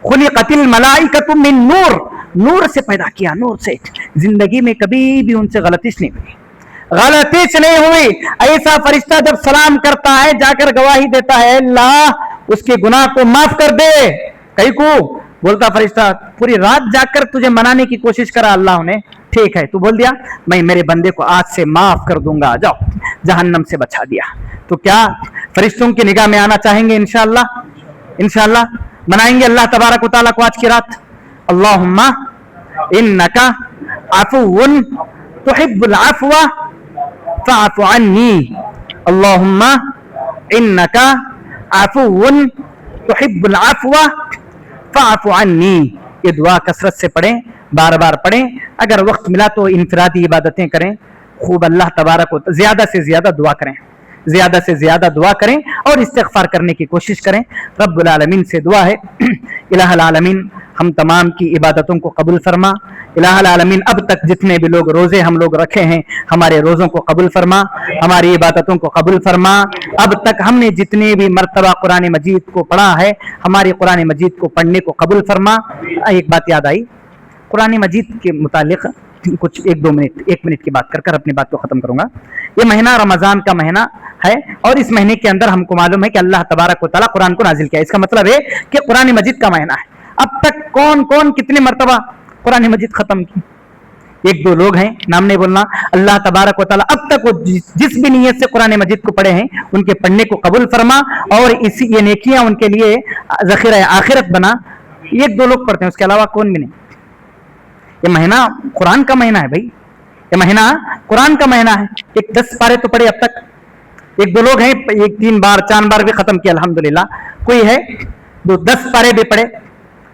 खुलिक़तिल मलाइकतु मिन नूर, नूर से पैदा किया, नूर से। जिंदगी में कभी भी उनसे गलतीश नहीं हुई, गलतीश नहीं हुई। ऐसा फरिश्ता जब सलाम करता है जाकर गवाही देता है, अल्लाह उसके गुनाह को माफ कर दे। कई को बोलता फरिश्ता, पूरी रात जाकर तुझे मनाने की कोशिश करा अल्लाह ने, ठीक है तू बोल दिया मैं मेरे बंदे को आज से माफ कर दूंगा, जाओ, जहन्नम से बचा दिया। तो क्या फरिश्तों की निगाह में आना चाहेंगे? इंशाअल्लाह, इंशाअल्लाह मनाएंगे अल्लाह तबारक व तआला को आज की रात। अल्लाहुम्मा इन्नका अफुव्वुन तुहिब्बुल अफ़्व फ़अफ़ु अन्नी, अल्लाहुम्मा इन्नका अफुव्वुन तुहिब्बुल अफ़्व फ़अफ़ु अन्नी। ये दुआ कसरत से पढ़ें, बार बार पढ़ें। अगर वक्त मिला तो इनफरादी इबादतें करें, खूब अल्लाह तबारक व तआला ज्यादा से ज्यादा दुआ करें, ज्यादा से ज्यादा दुआ करें और इस्तिग़फ़ार करने की कोशिश करें। रब्बुल आलमीन से दुआ है, इलाहुल आलमीन हम तमाम की इबादतों को कबूल फरमा। इलाहुल आलमीन अब तक जितने भी लोग रोजे हम लोग रखे हैं, हमारे रोज़ों को कबूल फरमा, हमारी इबादतों को कबूल फरमा। अब तक हमने जितने भी मर्तबा कुरान मजीद को पढ़ा है, हमारे कुरान मजीद को पढ़ने को कबूल फरमा। एक बात याद आई, कुरान मजीद के मुतालिक कुछ 1 मिनट की बात कर अपनी बात को खत्म करूंगा। ये महीना रमजान का महीना है और इस महीने के अंदर हमको मालूम है कि अल्लाह तबारक व तआला कुरान को नाजिल किया। इसका मतलब है कि कुरान मजीद का महीना है। अब तक कौन कौन कितने मर्तबा कुरान मजीद खत्म की? 1-2 लोग हैं, नाम नहीं बोलना। अल्लाह तबारक व तआला अब तक वो जिस भी नीयत से कुरान मजीद को पढ़े हैं उनके पढ़ने को कबूल फरमा और इसी ये नेकियां उनके लिए ज़ख़ीरा आखिरत बना। 1-2 लोग पढ़ते हैं, उसके अलावा कौन भी नहीं। ये महीना कुरान का महीना है भाई, ये महीना कुरान का महीना है। 10 पारे तो पढ़े अब तक, 1-2 लोग हैं 3 बार 4 बार भी खत्म किया अल्हम्दुलिल्लाह। कोई है 10 पारे भी पढ़े,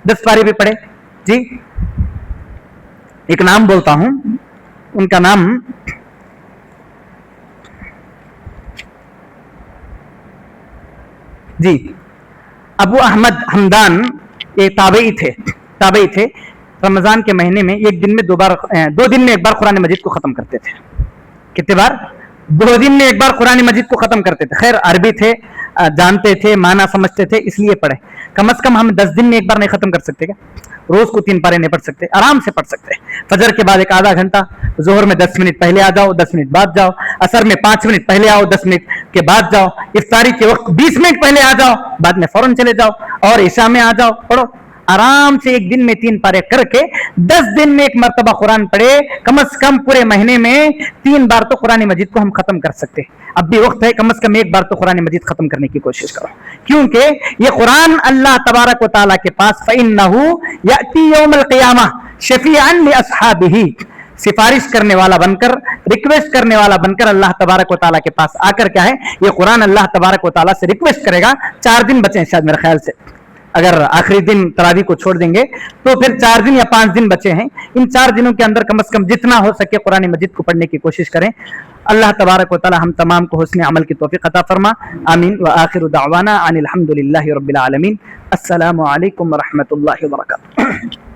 10 पारे भी पढ़े जी। एक नाम बोलता हूं, उनका नाम जी अबू अहमद हमदान, ये ताबई थे। रमजान के महीने में 2 दिन में एक बार कुरान मजीद को खत्म करते थे। कितने बार? 2 दिन में एक बार कुरान मजीद को खत्म करते थे। खैर अरबी थे, जानते थे, माना समझते थे, इसलिए पढ़े। कम से कम हम 10 दिन में एक बार नहीं खत्म कर सकते क्या? रोज को 3 पारे नहीं पढ़ सकते? आराम से पढ़ सकते हैं। फजर के बाद एक आधा घंटा, जोहर में 10 मिनट पहले आ जाओ, 10 मिनट बाद जाओ, असर में 5 मिनट पहले आओ, 10 मिनट के बाद जाओ, इफ्तारी के वक्त 20 मिनट पहले आ जाओ, बाद में फौरन चले जाओ और ईशा में आ जाओ, पढ़ो आराम से। 1 दिन में 3 पारे करके 10 दिन में एक मर्तबा कुरान पढ़े। कम से कम पूरे महीने में 3 बार तो कुरान मजीद को हम खत्म कर सकते हैं। अब भी वक्त है, कम से कम 1 बार तो कुरान मजीद खत्म करने की कोशिश करो, क्योंकि ये कुरान अल्लाह तबारक व तआला के पास फ़इन्नहु याती यौमल क़ियामह शफ़ीअन लि अस्हाबिही, सिफारिश करने वाला बनकर, रिक्वेस्ट करने वाला बनकर अल्लाह तबारक व तआला के पास आकर क्या है, ये कुरान अल्लाह तबारक व तआला से रिक्वेस्ट करेगा। 4 दिन बचे हैं शायद मेरे ख्याल से, अगर आखिरी दिन तरावी को छोड़ देंगे तो फिर 4 दिन या 5 दिन बचे हैं। इन 4 दिनों के अंदर कम से कम जितना हो सके कुरान मजीद को पढ़ने की कोशिश करें। अल्लाह तबारक व तआला हम तमाम को हुस्न अमल की तौफीक अता फरमा। आमीन व आखिरु दअवाना अनिल हम्दुलिल्लाहि रब्बिल आलमीन। अस्सलामु अलैकुम व रहमतुल्लाहि व बरकातुहू।